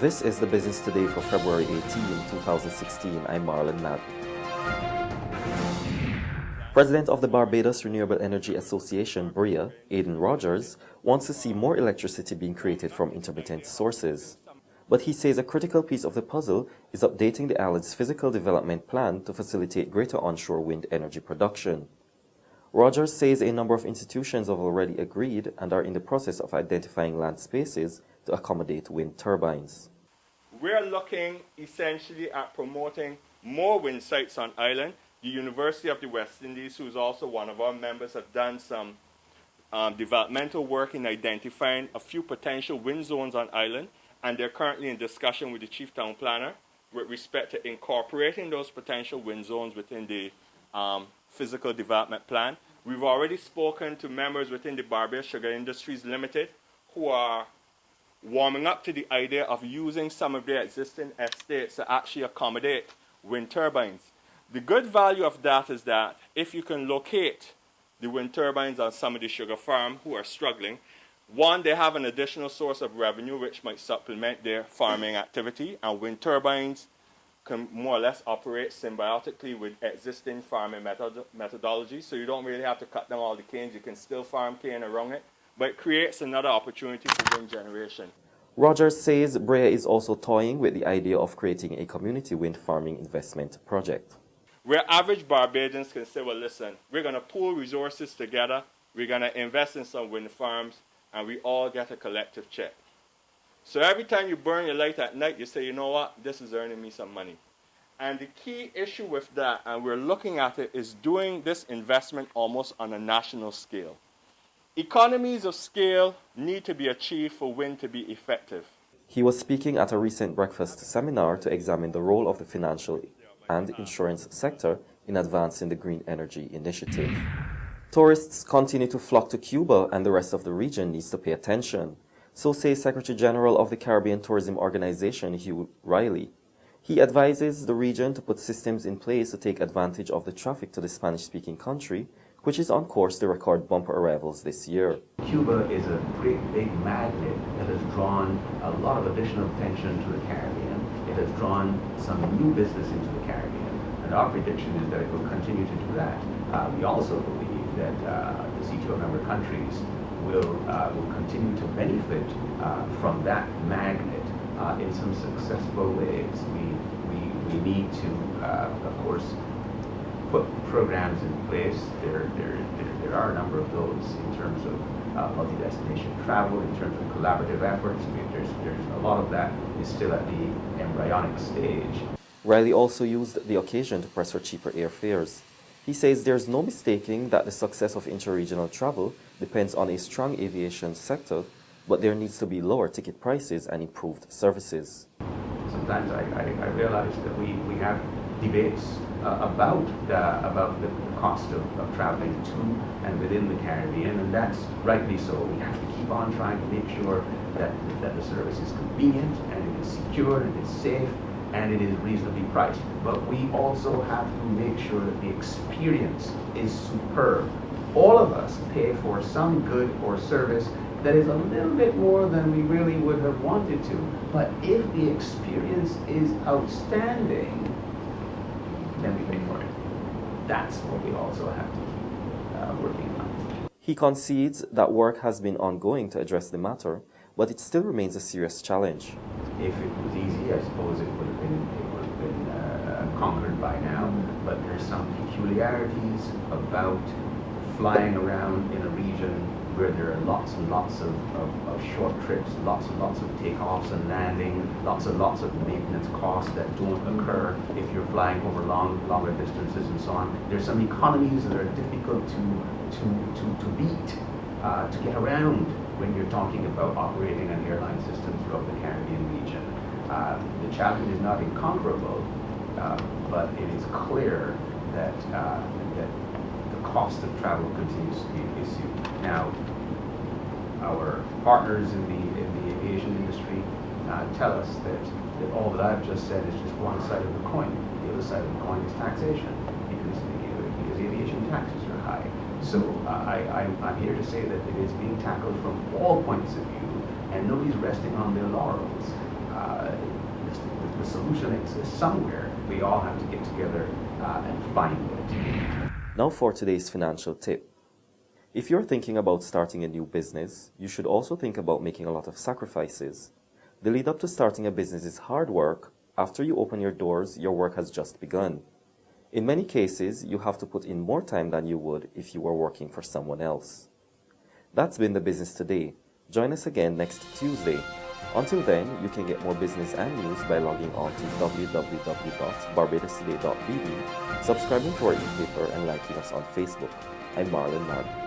This is the Business Today for February 18, 2016. I'm Marlon Madden. President of the Barbados Renewable Energy Association, BREA, Aidan Rogers, wants to see more electricity being created from intermittent sources. But he says a critical piece of the puzzle is updating the island's physical development plan to facilitate greater onshore wind energy production. Rogers says a number of institutions have already agreed and are in the process of identifying land spaces to accommodate wind turbines. We're looking essentially at promoting more wind sites on island. The University of the West Indies, who's also one of our members, have done some developmental work in identifying a few potential wind zones on island, and they're currently in discussion with the Chief Town Planner with respect to incorporating those potential wind zones within the physical development plan. We've already spoken to members within the Barbados Sugar Industries Limited who are warming up to the idea of using some of their existing estates to actually accommodate wind turbines. The good value of that is that if you can locate the wind turbines on some of the sugar farms who are struggling, one, they have an additional source of revenue which might supplement their farming activity, and wind turbines can more or less operate symbiotically with existing farming methodologies, so you don't really have to cut down all the canes. You can still farm cane around it, but it creates another opportunity for wind generation. Rogers says BREA is also toying with the idea of creating a community wind farming investment project, where average Barbadians can say, well, listen, we're going to pool resources together, we're going to invest in some wind farms, and we all get a collective check. So every time you burn your light at night, you say, you know what, this is earning me some money. And the key issue with that, and we're looking at it, is doing this investment almost on a national scale. Economies of scale need to be achieved for wind to be effective. He was speaking at a recent breakfast seminar to examine the role of the financial and insurance sector in advancing the green energy initiative. Tourists continue to flock to Cuba, and the rest of the region needs to pay attention. So says Secretary General of the Caribbean Tourism Organization, Hugh Riley. He advises the region to put systems in place to take advantage of the traffic to the Spanish-speaking country, which is on course to record bumper arrivals this year. Cuba is a great big magnet that has drawn a lot of additional attention to the Caribbean. It has drawn some new business into the Caribbean, and our prediction is that it will continue to do that. We also believe that the CTO member countries will continue to benefit from that magnet in some successful ways. We need to, of course, put programs in place. There are a number of those in terms of multi-destination travel, in terms of collaborative efforts. There's a lot of that is still at the embryonic stage. Riley also used the occasion to press for cheaper airfares. He says there's no mistaking that the success of interregional travel depends on a strong aviation sector, but there needs to be lower ticket prices and improved services. Sometimes I realize that we have debates about the cost of traveling to and within the Caribbean, and that's rightly so. We have to keep on trying to make sure that the service is convenient, and it is secure, and it is safe, and it is reasonably priced. But we also have to make sure that the experience is superb. All of us pay for some good or service that is a little bit more than we really would have wanted to. But if the experience is outstanding, then we pay for it. That's what we also have to keep working on. He concedes that work has been ongoing to address the matter, but it still remains a serious challenge. If it was easy, I suppose it would have been conquered by now. But there's some peculiarities about flying around in a region where there are lots and lots of short trips, lots and lots of takeoffs and landing, lots and lots of maintenance costs that don't occur if you're flying over longer distances and so on. There's some economies that are difficult to beat, to get around when you're talking about operating an airline system throughout the Caribbean region. The challenge is not inconquerable, but it is clear that the cost of travel continues to be an issue. Now, our partners in the aviation industry tell us that all that I've just said is just one side of the coin. The other side of the coin is taxation, because aviation taxes are high. So I'm here to say that it is being tackled from all points of view, and nobody's resting on their laurels. the solution is somewhere. We all have to get together and find it. Now for today's financial tip. If you're thinking about starting a new business, you should also think about making a lot of sacrifices. The lead up to starting a business is hard work. After you open your doors, your work has just begun. In many cases, you have to put in more time than you would if you were working for someone else. That's been the Business Today. Join us again next Tuesday. Until then, you can get more business and news by logging on to www.barbadostoday.bb, subscribing to our e-paper, and liking us on Facebook. I'm Marlon Mann.